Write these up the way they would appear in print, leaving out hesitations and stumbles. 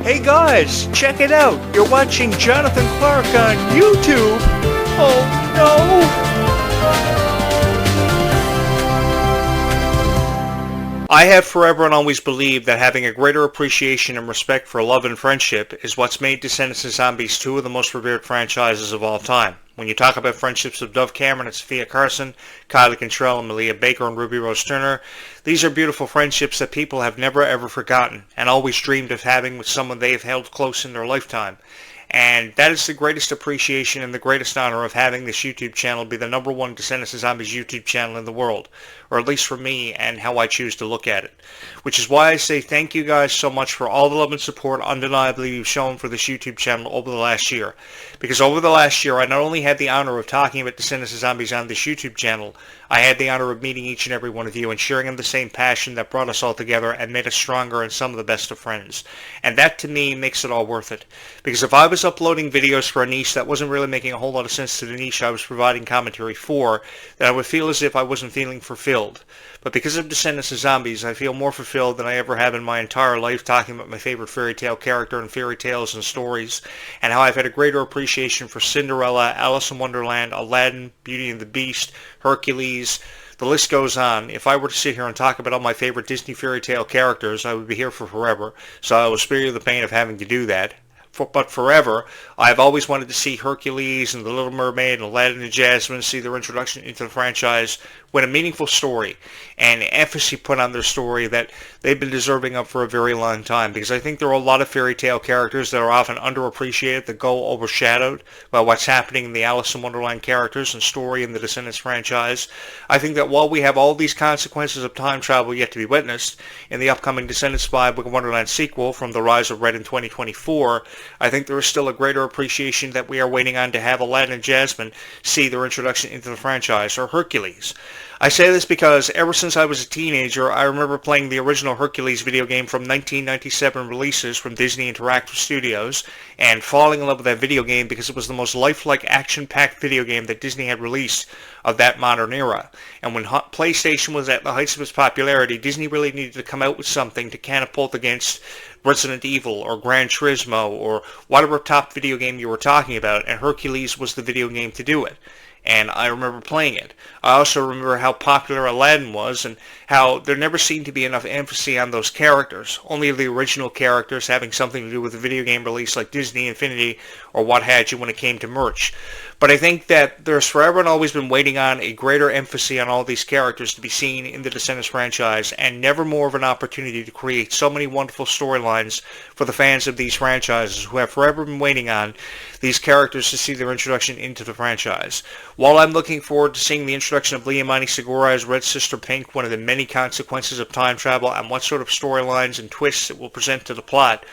Hey guys, check it out. You're watching Jonathan Clarke on YouTube. Oh no! I have forever and always believed that having a greater appreciation and respect for love and friendship is what's made Descendants and Zombies two of the most revered franchises of all time. When you talk about friendships of Dove Cameron and Sofia Carson, Kylie Cantrell and Malia Baker and Ruby Rose Turner, these are beautiful friendships that people have never ever forgotten and always dreamed of having with someone they have held close in their lifetime. And that is the greatest appreciation and the greatest honor of having this YouTube channel be the #1 Descendants and Zombies YouTube channel in the world, or at least for me and how I choose to look at it. Which is why I say thank you guys so much for all the love and support undeniably you've shown for this YouTube channel over the last year. Because over the last year I not only had the honor of talking about Descendants and Zombies on this YouTube channel, I had the honor of meeting each and every one of you and sharing in the same passion that brought us all together and made us stronger and some of the best of friends. And that to me makes it all worth it. Because if I was uploading videos for a niche that wasn't really making a whole lot of sense to the niche I was providing commentary for, then I would feel as if I wasn't feeling fulfilled. But because of Descendants and Zombies, I feel more fulfilled than I ever have in my entire life talking about my favorite fairy tale character and fairy tales and stories, and how I've had a greater appreciation for Cinderella, Alice in Wonderland, Aladdin, Beauty and the Beast, Hercules. The list goes on. If I were to sit here and talk about all my favorite Disney fairy tale characters, I would be here for forever, so I will spare you the pain of having to do that. But forever, I've always wanted to see Hercules and The Little Mermaid and Aladdin and Jasmine see their introduction into the franchise with a meaningful story and emphasis put on their story that they've been deserving of for a very long time, because I think there are a lot of fairy tale characters that are often underappreciated that go overshadowed by what's happening in the Alice in Wonderland characters and story in the Descendants franchise. I think that while we have all these consequences of time travel yet to be witnessed in the upcoming Descendants 5 Book of Wonderland sequel from The Rise of Red in 2024, I think there is still a greater appreciation that we are waiting on to have Aladdin and Jasmine see their introduction into the franchise, or Hercules. I say this because ever since I was a teenager, I remember playing the original Hercules video game from 1997 releases from Disney Interactive Studios and falling in love with that video game because it was the most lifelike, action-packed video game that Disney had released of that modern era. And when PlayStation was at the heights of its popularity, Disney really needed to come out with something to catapult against Resident Evil or Gran Turismo or whatever top video game you were talking about, and Hercules was the video game to do it. And I remember playing it. I also remember how popular Aladdin was and how there never seemed to be enough emphasis on those characters, only the original characters having something to do with a video game release like Disney Infinity or what had you when it came to merch. But I think that there's forever and always been waiting on a greater emphasis on all these characters to be seen in the Descendants franchise, and never more of an opportunity to create so many wonderful storylines for the fans of these franchises who have forever been waiting on these characters to see their introduction into the franchise. While I'm looking forward to seeing the introduction of Liamani Segura as Red Sister Pink, one of the many consequences of time travel, and what sort of storylines and twists it will present to the plot,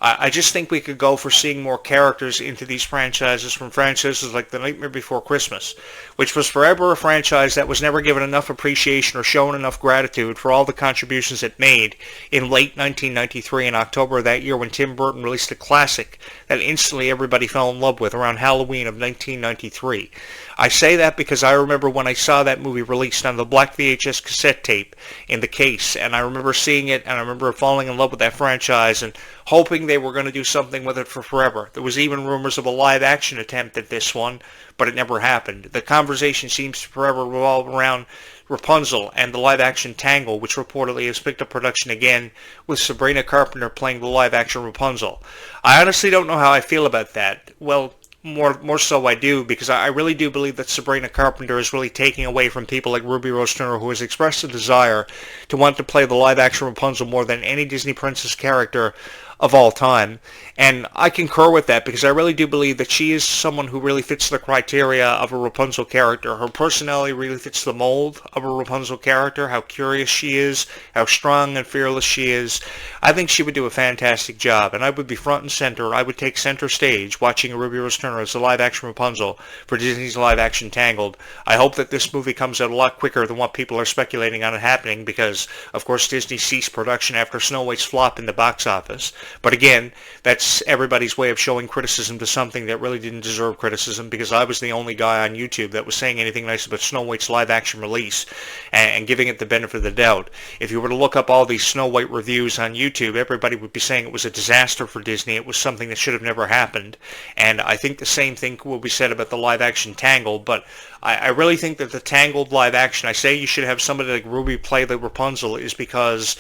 I just think we could go for seeing more characters into these franchises from franchises like The Nightmare Before Christmas, which was forever a franchise that was never given enough appreciation or shown enough gratitude for all the contributions it made in late 1993 in October of that year when Tim Burton released a classic that instantly everybody fell in love with around Halloween of 1993. I say that because I remember when I saw that movie released on the black VHS cassette tape in the case, and I remember seeing it, and I remember falling in love with that franchise and hoping they were going to do something with it for forever. There was even rumors of a live-action attempt at this one, but it never happened. The conversation seems to forever revolve around Rapunzel and the live-action Tangle, which reportedly has picked up production again, with Sabrina Carpenter playing the live-action Rapunzel. I honestly don't know how I feel about that. Well, more so I do, because I really do believe that Sabrina Carpenter is really taking away from people like Ruby Rose Turner, who has expressed a desire to want to play the live-action Rapunzel more than any Disney princess character of all time. And I concur with that, because I really do believe that she is someone who really fits the criteria of a Rapunzel character. Her personality really fits the mold of a Rapunzel character, how curious she is, how strong and fearless she is. I think she would do a fantastic job, and I would be front and center. I would take center stage watching Ruby Rose Turner as the live-action Rapunzel for Disney's live-action Tangled. I hope that this movie comes out a lot quicker than what people are speculating on it happening, because, of course, Disney ceased production after Snow White's flop in the box office. But again, that's everybody's way of showing criticism to something that really didn't deserve criticism, because I was the only guy on YouTube that was saying anything nice about Snow White's live action release and giving it the benefit of the doubt. If you were to look up all these Snow White reviews on YouTube, everybody would be saying it was a disaster for Disney. It was something that should have never happened. And I think the same thing will be said about the live action Tangled, but I really think that the Tangled live action, I say you should have somebody like Ruby play the Rapunzel, is because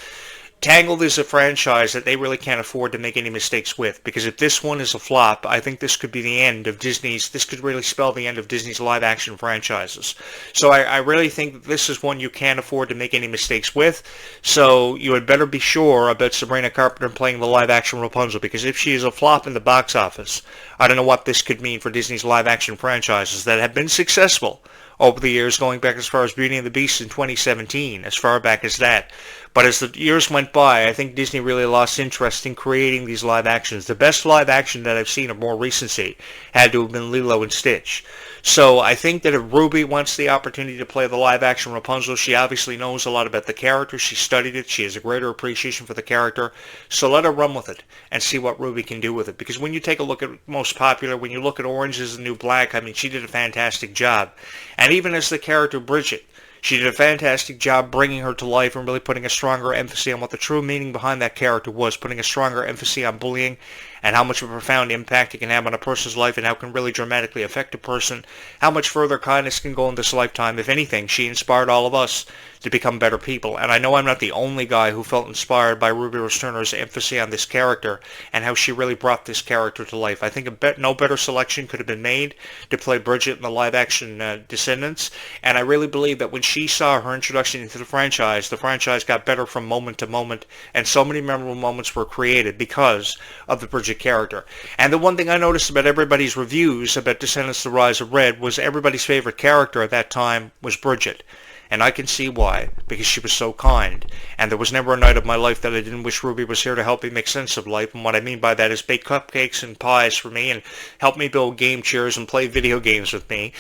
Tangled is a franchise that they really can't afford to make any mistakes with, because if this one is a flop, I think this could be the end of this could really spell the end of Disney's live action franchises. So I really think that this is one you can't afford to make any mistakes with, so you had better be sure about Sabrina Carpenter playing the live action Rapunzel, because if she is a flop in the box office, I don't know what this could mean for Disney's live action franchises that have been successful over the years, going back as far as Beauty and the Beast in 2017, as far back as that. But as the years went by, I think Disney really lost interest in creating these live actions. The best live action that I've seen of more recency had to have been Lilo and Stitch. So I think that if Ruby wants the opportunity to play the live action Rapunzel, she obviously knows a lot about the character. She studied it. She has a greater appreciation for the character. So let her run with it and see what Ruby can do with it. Because when you take a look at Most Popular, when you look at Orange is the New Black, I mean, she did a fantastic job. And even as the character Bridget, she did a fantastic job bringing her to life and really putting a stronger emphasis on what the true meaning behind that character was, putting a stronger emphasis on bullying and how much of a profound impact it can have on a person's life and how it can really dramatically affect a person, how much further kindness can go in this lifetime. If anything, she inspired all of us to become better people. And I know I'm not the only guy who felt inspired by Ruby Rose Turner's emphasis on this character and how she really brought this character to life. I think no better selection could have been made to play Bridget in the live-action Descendants, and I really believe that when she saw her introduction into the franchise got better from moment to moment, and so many memorable moments were created because of the Bridget character. And the one thing I noticed about everybody's reviews about Descendants: The Rise of Red was everybody's favorite character at that time was Bridget. And I can see why, because she was so kind. And there was never a night of my life that I didn't wish Ruby was here to help me make sense of life. And what I mean by that is bake cupcakes and pies for me and help me build game chairs and play video games with me.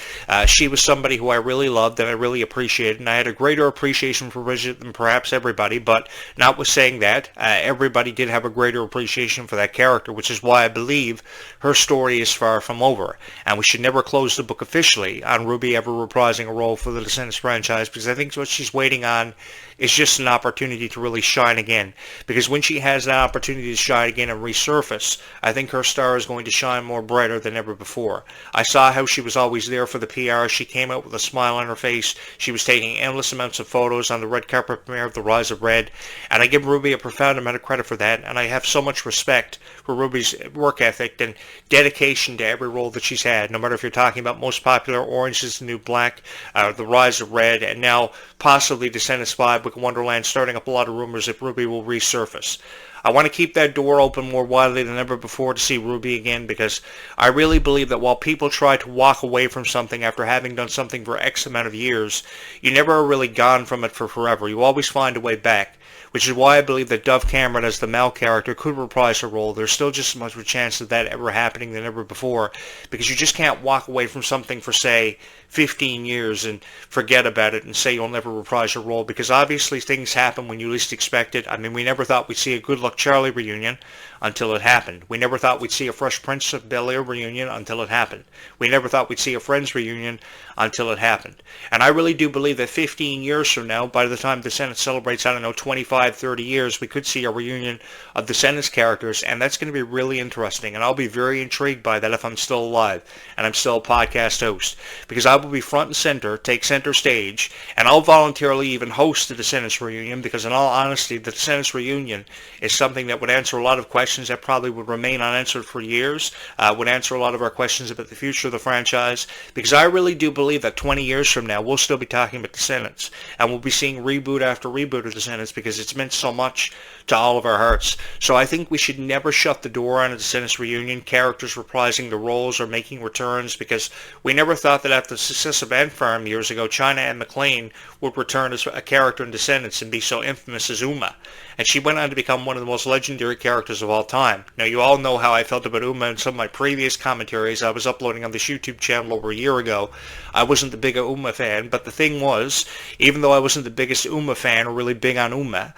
She was somebody who I really loved and I really appreciated. And I had a greater appreciation for Bridget than perhaps everybody. But notwithstanding that, everybody did have a greater appreciation for that character, which is why I believe her story is far from over. And we should never close the book officially on Ruby ever reprising a role for the Descendants franchise, because I think what she's waiting on is just an opportunity to really shine again. Because when she has that opportunity to shine again and resurface, I think her star is going to shine more brighter than ever before. I saw how she was always there for the PR. She came out with a smile on her face. She was taking endless amounts of photos on the red carpet premiere of The Rise of Red. And I give Ruby a profound amount of credit for that. And I have so much respect for Ruby's work ethic and dedication to every role that she's had. No matter if you're talking about Most Popular, Orange is the New Black, The Rise of Red, and now possibly Descendants 5, Wicked Wonderland, starting up a lot of rumors that Ruby will resurface. I want to keep that door open more widely than ever before to see Ruby again, because I really believe that while people try to walk away from something after having done something for X amount of years, you never are really gone from it for forever. You always find a way back, which is why I believe that Dove Cameron as the Mal character could reprise her role. There's still just as much of a chance of that ever happening than ever before, because you just can't walk away from something for, say, 15 years and forget about it and say you'll never reprise your role, because obviously things happen when you least expect it. I mean, we never thought we'd see a Good Luck Charlie reunion until it happened. We never thought we'd see a Fresh Prince of Bel-Air reunion until it happened. We never thought we'd see a Friends reunion until it happened. And I really do believe that 15 years from now, by the time Descendants celebrates, I don't know, 25, 30 years, we could see a reunion of Descendants characters, and that's going to be really interesting. And I'll be very intrigued by that if I'm still alive and I'm still a podcast host, because I will be front and center, take center stage, and I'll voluntarily even host the Descendants reunion, because in all honesty, the Descendants reunion is something that would answer a lot of questions that probably would remain unanswered for years, would answer a lot of our questions about the future of the franchise, because I really do believe that 20 years from now, we'll still be talking about Descendants, and we'll be seeing reboot after reboot of Descendants, because it's meant so much to all of our hearts. So I think we should never shut the door on a Descendants reunion, characters reprising the roles or making returns, because we never thought that after the success of Ant Farm years ago, China Anne McClain would return as a character in Descendants and be so infamous as Uma. And she went on to become one of the most legendary characters of all time. Now, you all know how I felt about Uma in some of my previous commentaries I was uploading on this YouTube channel over a year ago. I wasn't the big Uma fan, but the thing was, even though I wasn't the biggest Uma fan or really big on Uma,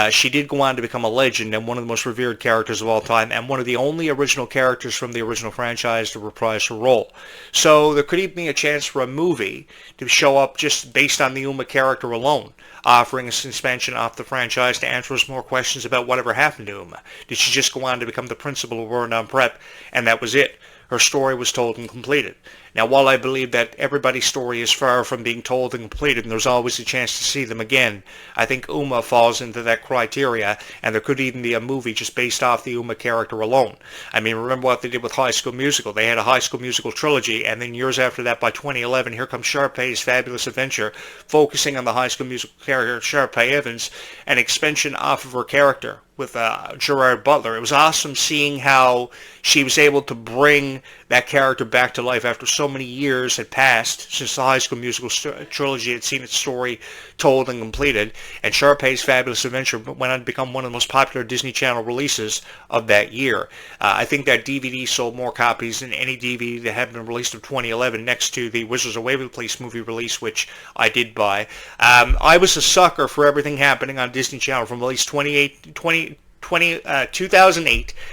she did go on on to become a legend and one of the most revered characters of all time, and one of the only original characters from the original franchise to reprise her role. So there could even be a chance for a movie to show up just based on the Uma character alone, offering a suspension off the franchise to answer us more questions about whatever happened to Uma. Did she just go on to become the principal of Rondon Prep, and that was it? Her story was told and completed. Now, while I believe that everybody's story is far from being told and completed, and there's always a chance to see them again, I think Uma falls into that criteria, and there could even be a movie just based off the Uma character alone. I mean, remember what they did with High School Musical. They had a High School Musical trilogy, and then years after that, by 2011, here comes Sharpay's Fabulous Adventure, focusing on the High School Musical character Sharpay Evans, an expansion off of her character with Gerard Butler. It was awesome seeing how she was able to bring that character back to life after so many years had passed since the High School Musical trilogy had seen its story told and completed, and Sharpay's Fabulous Adventure went on to become one of the most popular Disney Channel releases of that year. I think that DVD sold more copies than any DVD that had been released of 2011, next to the Wizards of Waverly Place movie release, which I did buy. I was a sucker for everything happening on Disney Channel from at least 2008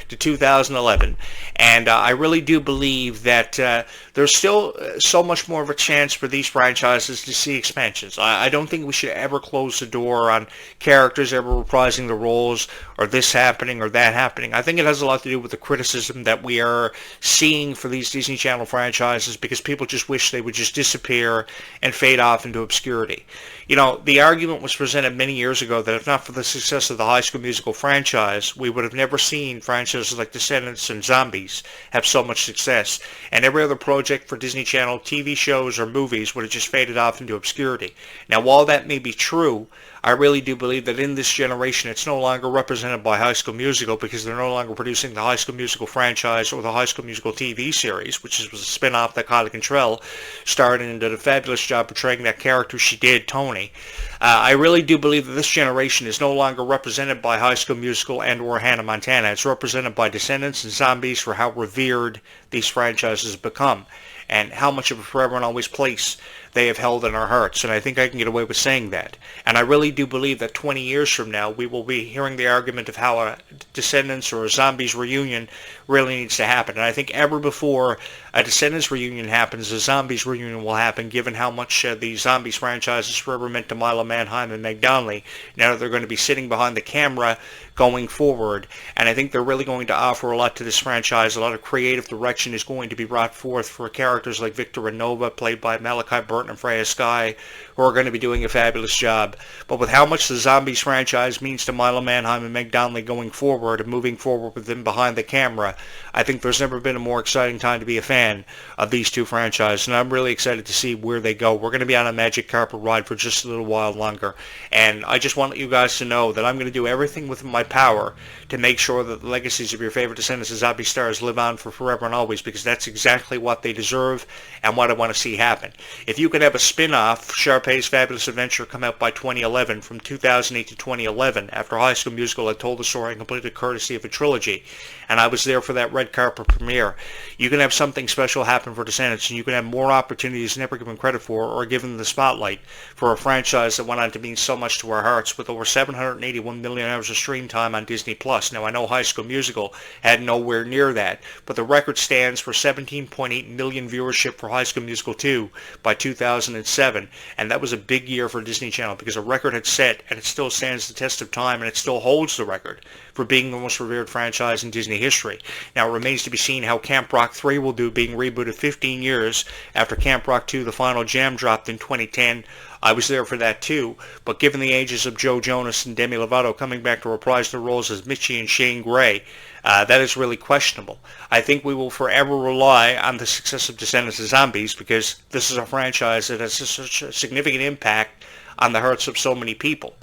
to 2011, and I really do believe that there's still so much more of a chance for these franchises to see expansions. I don't think we should ever close the door on characters ever reprising the roles, or this happening or that happening. I think it has a lot to do with the criticism that we are seeing for these Disney Channel franchises, because people just wish they would just disappear and fade off into obscurity. You know, the argument was presented many years ago that if not for the success of the High School Musical franchise, we would have never seen franchises like Descendants and Zombies have so much success, and every other project for Disney Channel TV shows or movies would have just faded off into obscurity. Now, while that may be true, I really do believe that in this generation it's no longer represented by High School Musical, because they're no longer producing the High School Musical franchise or the High School Musical TV series, which was a spin-off that Kylie Cantrell starred and did a fabulous job portraying that character she did, Tony. I really do believe that this generation is no longer represented by High School Musical and or Hannah Montana. It's represented by Descendants and Zombies for how revered these franchises have become, and how much of a forever and always place they have held in our hearts. And I think I can get away with saying that. And I really do believe that 20 years from now, we will be hearing the argument of how a Descendants or a Zombies reunion really needs to happen. And I think ever before a Descendants reunion happens, a Zombies reunion will happen, given how much the Zombies franchises forever meant to Milo Manheim and Meg Donnelly. Now that they're going to be sitting behind the camera going forward, and I think they're really going to offer a lot to this franchise. A lot of creative direction is going to be brought forth for characters like Victor and Nova, played by Malachi Burton and Freya Skye, who are going to be doing a fabulous job. But with how much the Zombies franchise means to Milo Manheim and Meg Donnelly going forward, and moving forward with them behind the camera, I think there's never been a more exciting time to be a fan of these two franchises, and I'm really excited to see where they go. We're going to be on a magic carpet ride for just a little while longer, and I just want you guys to know that I'm going to do everything within my power to make sure that the legacies of your favorite Descendants and Zombie stars live on for forever and always, because that's exactly what they deserve and what I want to see happen. If you could have a spin-off, Sharpay's Fabulous Adventure, come out by 2011, from 2008 to 2011, after High School Musical had told the story and completed courtesy of a trilogy, and I was there for that red carpet premiere, you can have something special happen for Descendants, and you can have more opportunities never given credit for or given the spotlight for a franchise that went on to mean so much to our hearts, with over 781 million hours of stream time on Disney+. Now, I know High School Musical had nowhere near that, but the record stands for 17.8 million viewership for High School Musical 2 by 2007, and that was a big year for Disney Channel, because a record had set, and it still stands the test of time, and it still holds the record for being the most revered franchise in Disney history. Now, it remains to be seen how Camp Rock 3 will do, being rebooted 15 years after Camp Rock 2, The Final Jam, dropped in 2010. I was there for that too, but given the ages of Joe Jonas and Demi Lovato coming back to reprise their roles as Mitchie and Shane Gray, that is really questionable. I think we will forever rely on the success of Descendants and Zombies, because this is a franchise that has such a significant impact on the hearts of so many people,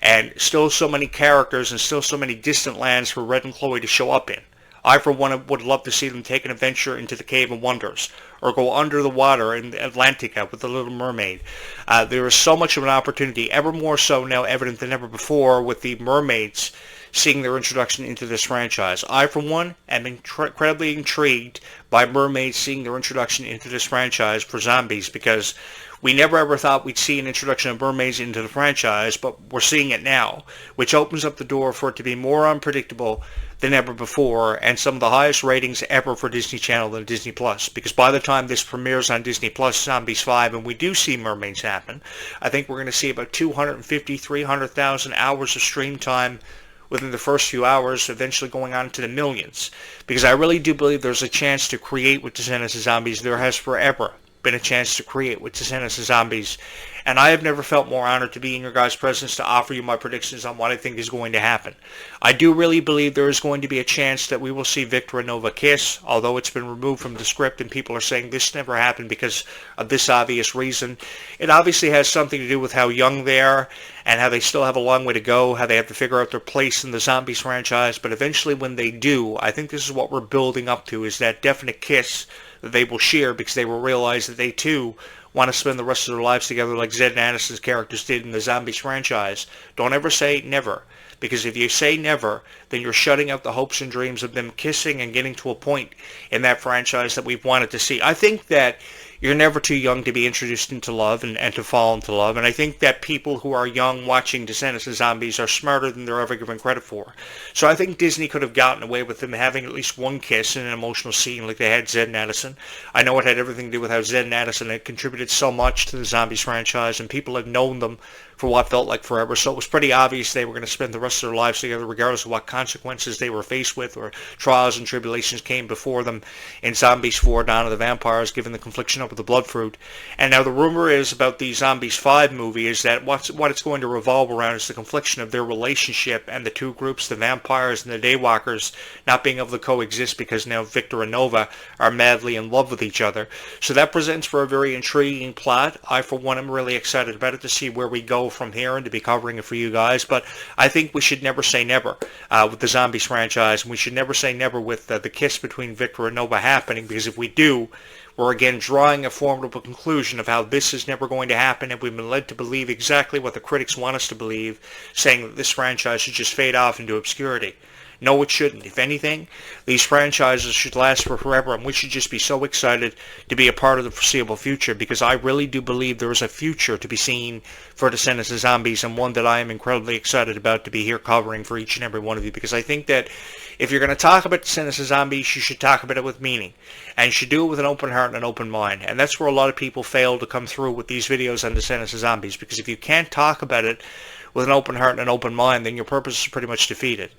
and still so many characters and still so many distant lands for Red and Chloe to show up in. I, for one, would love to see them take an adventure into the Cave of Wonders, or go under the water in Atlantica with the Little Mermaid. There is so much of an opportunity, ever more so now evident than ever before, with the mermaids seeing their introduction into this franchise. I, for one, am incredibly intrigued by mermaids seeing their introduction into this franchise for zombies, because we never ever thought we'd see an introduction of mermaids into the franchise, but we're seeing it now, which opens up the door for it to be more unpredictable than ever before, and some of the highest ratings ever for Disney Channel and Disney Plus. Because by the time this premieres on Disney Plus, Zombies 5, and we do see mermaids happen, I think we're going to see about 250, 300,000 hours of stream time within the first few hours, eventually going on to the millions. Because I really do believe there's a chance to create with Descendants of Zombies. There has forever been a chance to create with Descendants of Zombies, and I have never felt more honored to be in your guys' presence to offer you my predictions on what I think is going to happen. I do really believe there is going to be a chance that we will see Victor and Nova kiss, although it's been removed from the script and people are saying this never happened because of this obvious reason. It obviously has something to do with how young they are and how they still have a long way to go, how they have to figure out their place in the Zombies franchise, but eventually when they do, I think this is what we're building up to, is that definite kiss that they will share, because they will realize that they too want to spend the rest of their lives together like Zed and Addison's characters did in the Zombies franchise. Don't ever say never, because if you say never, then you're shutting out the hopes and dreams of them kissing and getting to a point in that franchise that we've wanted to see. I think that you're never too young to be introduced into love and to fall into love, and I think that people who are young watching Descendants of Zombies are smarter than they're ever given credit for. So I think Disney could have gotten away with them having at least one kiss in an emotional scene like they had Zed and Addison. I know it had everything to do with how Zed and Addison had contributed so much to the Zombies franchise, and people had known them for what felt like forever, so it was pretty obvious they were going to spend the rest of their lives together regardless of what consequences they were faced with or trials and tribulations came before them in Zombies 4, Dawn of the Vampires, given the confliction over the blood fruit. And now the rumor is about the Zombies 5 movie is that what it's going to revolve around is the confliction of their relationship and the two groups, the vampires and the daywalkers, not being able to coexist because now Victor and Nova are madly in love with each other. So that presents for a very intriguing plot. I, for one, am really excited about it to see where we go from here and to be covering it for you guys. But I think we should never say never with the Zombies franchise, and we should never say never with the kiss between Victor and Nova happening, because if we do, we're again drawing a formidable conclusion of how this is never going to happen, and we've been led to believe exactly what the critics want us to believe, saying that this franchise should just fade off into obscurity. No, it shouldn't. If anything, these franchises should last for forever, and we should just be so excited to be a part of the foreseeable future, because I really do believe there is a future to be seen for Descendants of Zombies, and one that I am incredibly excited about to be here covering for each and every one of you, because I think that if you're going to talk about Descendants of Zombies, you should talk about it with meaning, and you should do it with an open heart and an open mind, and that's where a lot of people fail to come through with these videos on Descendants of Zombies, because if you can't talk about it with an open heart and an open mind, then your purpose is pretty much defeated.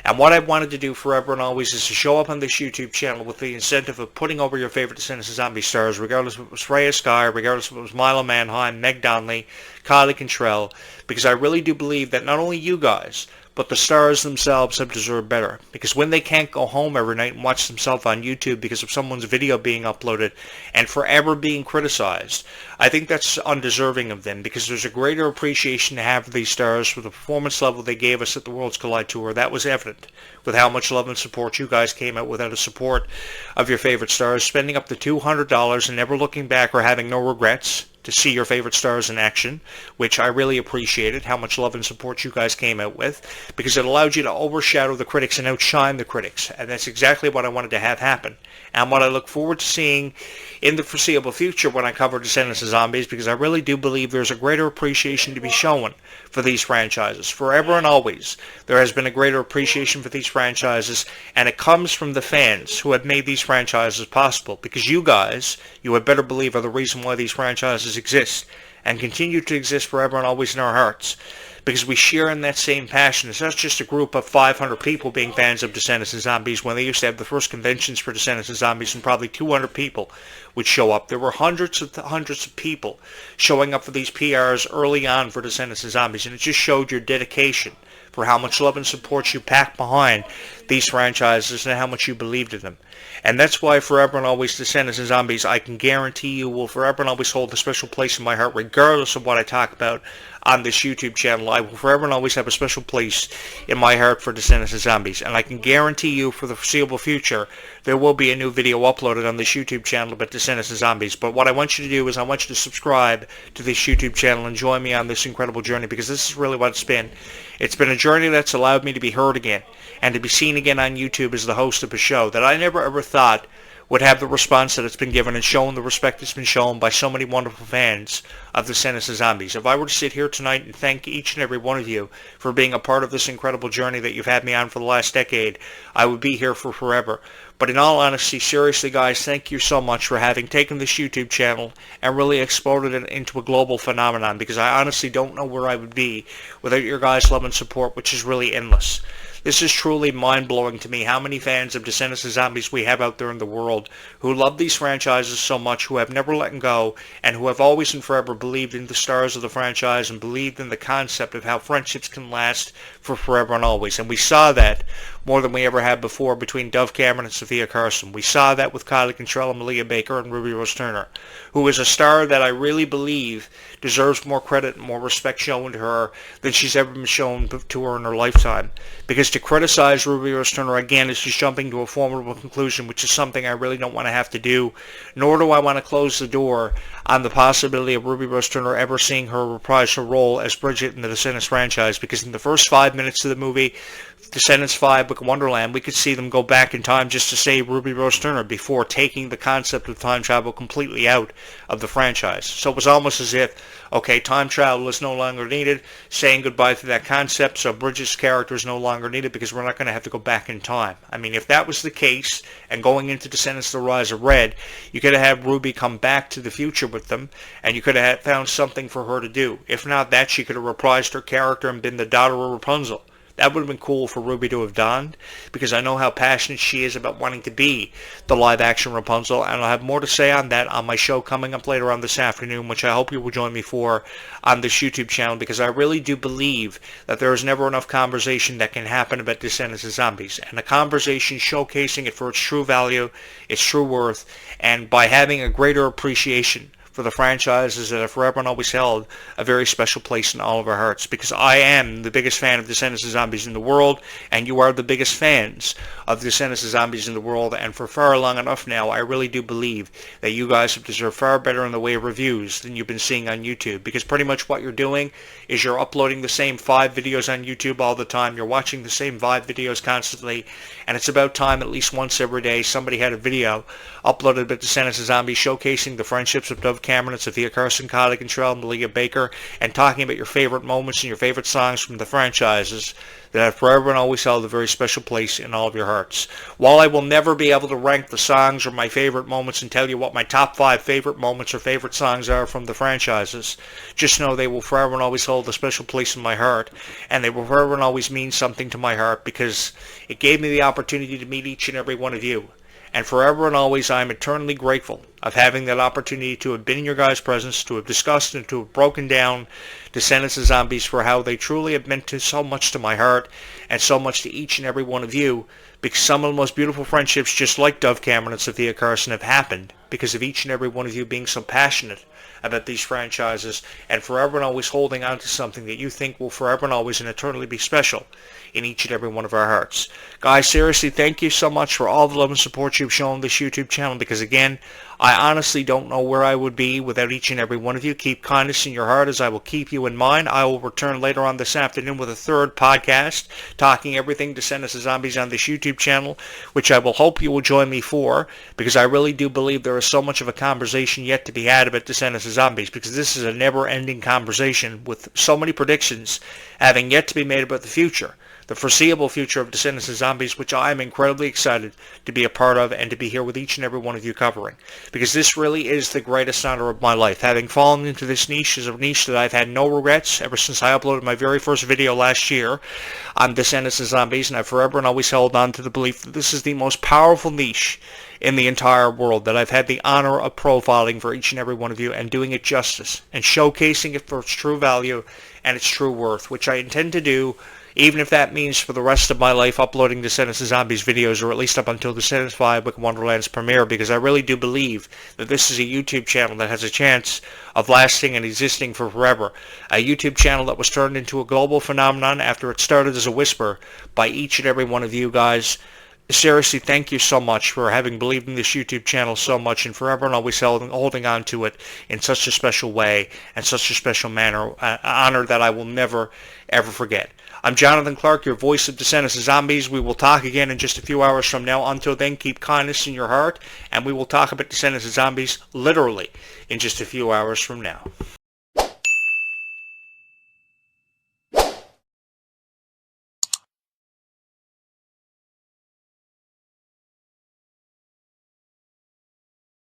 And what I've wanted to do forever and always is to show up on this YouTube channel with the incentive of putting over your favorite Descendants of Zombie stars, regardless if it was Freya Sky, regardless if it was Milo Manheim, Meg Donnelly, Kylie Cantrell, because I really do believe that not only you guys, but the stars themselves have deserved better. Because when they can't go home every night and watch themselves on YouTube because of someone's video being uploaded and forever being criticized, I think that's undeserving of them, because there's a greater appreciation to have for these stars for the performance level they gave us at the Worlds Collide Tour. That was evident with how much love and support you guys came out with out of support of your favorite stars, spending up to $200 and never looking back or having no regrets to see your favorite stars in action, which I really appreciated, how much love and support you guys came out with, because it allowed you to overshadow the critics and outshine the critics, and that's exactly what I wanted to have happen, and what I look forward to seeing in the foreseeable future when I cover Descendants of Zombies, because I really do believe there's a greater appreciation to be shown for these franchises. Forever and always, there has been a greater appreciation for these franchises, and it comes from the fans who have made these franchises possible, because you guys, you had better believe, are the reason why these franchises exist and continue to exist forever and always in our hearts, because we share in that same passion. It's not just a group of 500 people being fans of Descendants of Zombies. When they used to have the first conventions for Descendants of Zombies and probably 200 people would show up, there were hundreds of people showing up for these PRs early on for Descendants of Zombies, and it just showed your dedication for how much love and support you packed behind these franchises and how much you believed in them. And that's why forever and always Descendants of Zombies, I can guarantee you, will forever and always hold a special place in my heart, regardless of what I talk about on this YouTube channel, I will forever and always have a special place in my heart for Descendants of Zombies. And I can guarantee you for the foreseeable future, there will be a new video uploaded on this YouTube channel about Descendants of Zombies. But what I want you to do is I want you to subscribe to this YouTube channel and join me on this incredible journey, because this is really what it's been. It's been a journey that's allowed me to be heard again and to be seen again on YouTube as the host of a show that I never ever thought would have the response that it's been given and shown the respect it's been shown by so many wonderful fans of Descendants of Zombies. If I were to sit here tonight and thank each and every one of you for being a part of this incredible journey that you've had me on for the last decade, I would be here for forever. But in all honesty, seriously guys, thank you so much for having taken this YouTube channel and really exploded it into a global phenomenon, because I honestly don't know where I would be without your guys' love and support, which is really endless. This is truly mind-blowing to me, how many fans of Descendants of Zombies we have out there in the world who love these franchises so much, who have never let them go, and who have always and forever believed in the stars of the franchise and believed in the concept of how friendships can last for forever and always. And we saw that more than we ever had before between Dove Cameron and Sofia Carson. We saw that with Kylie Cantrell and Malia Baker and Ruby Rose Turner, who is a star that I really believe deserves more credit and more respect shown to her than she's ever been shown to her in her lifetime. Because to criticize Ruby Rose Turner again is just jumping to a formidable conclusion, which is something I really don't want to have to do, nor do I want to close the door on the possibility of Ruby Rose Turner ever seeing her reprise her role as Bridget in the Descendants franchise, because in the first 5 minutes of the movie, Descendants 5 Book of Wonderland, we could see them go back in time just to save Ruby Rose Turner before taking the concept of time travel completely out of the franchise. So it was almost as if, okay, time travel is no longer needed, saying goodbye to that concept, so Bridget's character is no longer needed because we're not going to have to go back in time. I mean, if that was the case, and going into Descendants The Rise of Red, you could have had Ruby come back to the future with them, and you could have found something for her to do. If not that, she could have reprised her character and been the daughter of Rapunzel. That would have been cool for Ruby to have done, because I know how passionate she is about wanting to be the live-action Rapunzel, and I'll have more to say on that on my show coming up later on this afternoon, which I hope you will join me for on this YouTube channel, because I really do believe that there is never enough conversation that can happen about Descendants of Zombies, and a conversation showcasing it for its true value, its true worth, and by having a greater appreciation for the franchises that have forever and always held a very special place in all of our hearts, because I am the biggest fan of Descendants of Zombies in the world, and you are the biggest fans of Descendants of Zombies in the world, and for far long enough now, I really do believe that you guys have deserved far better in the way of reviews than you've been seeing on YouTube, because pretty much what you're doing is you're uploading the same 5 videos on YouTube all the time, you're watching the same 5 videos constantly, and it's about time at least once every day somebody had a video uploaded about Descendants of Zombies showcasing the friendships of Dove Cameron and Sofia Carson, Kylie Cantrell, and Malia Baker, and talking about your favorite moments and your favorite songs from the franchises that have forever and always held a very special place in all of your hearts. While I will never be able to rank the songs or my favorite moments and tell you what my top 5 favorite moments or favorite songs are from the franchises, just know they will forever and always hold a special place in my heart, and they will forever and always mean something to my heart, because it gave me the opportunity to meet each and every one of you. And forever and always I am eternally grateful of having that opportunity to have been in your guys' presence, to have discussed and to have broken down Descendants of Zombies for how they truly have meant so much to my heart and so much to each and every one of you, because some of the most beautiful friendships, just like Dove Cameron and Sofia Carson, have happened because of each and every one of you being so passionate about these franchises and forever and always holding on to something that you think will forever and always and eternally be special in each and every one of our hearts. Guys, seriously, thank you so much for all the love and support you've shown this YouTube channel, because again, I honestly don't know where I would be without each and every one of you. Keep kindness in your heart as I will keep you in mind. I will return later on this afternoon with a third podcast talking everything Descendants of Zombies on this YouTube channel, which I will hope you will join me for, because I really do believe there is so much of a conversation yet to be had about Descendants of Zombies, because this is a never-ending conversation with so many predictions having yet to be made about the future, the foreseeable future of Descendants of Zombies, which I am incredibly excited to be a part of and to be here with each and every one of you covering. Because this really is the greatest honor of my life. Having fallen into this niche is a niche that I've had no regrets ever since I uploaded my very first video last year on Descendants of Zombies, and I've forever and always held on to the belief that this is the most powerful niche in the entire world, that I've had the honor of profiling for each and every one of you and doing it justice and showcasing it for its true value and its true worth, which I intend to do even if that means for the rest of my life uploading Descendants of Zombies videos, or at least up until Descendants 5 Wicked Wonderland's premiere, because I really do believe that this is a YouTube channel that has a chance of lasting and existing for forever. A YouTube channel that was turned into a global phenomenon after it started as a whisper by each and every one of you guys. Seriously, thank you so much for having believed in this YouTube channel so much and forever and always holding on to it in such a special way and such a special manner, honor that I will never, ever forget. I'm Jonathan Clarke, your voice of Descendants of Zombies. We will talk again in just a few hours from now. Until then, keep kindness in your heart, and we will talk about Descendants of Zombies literally in just a few hours from now.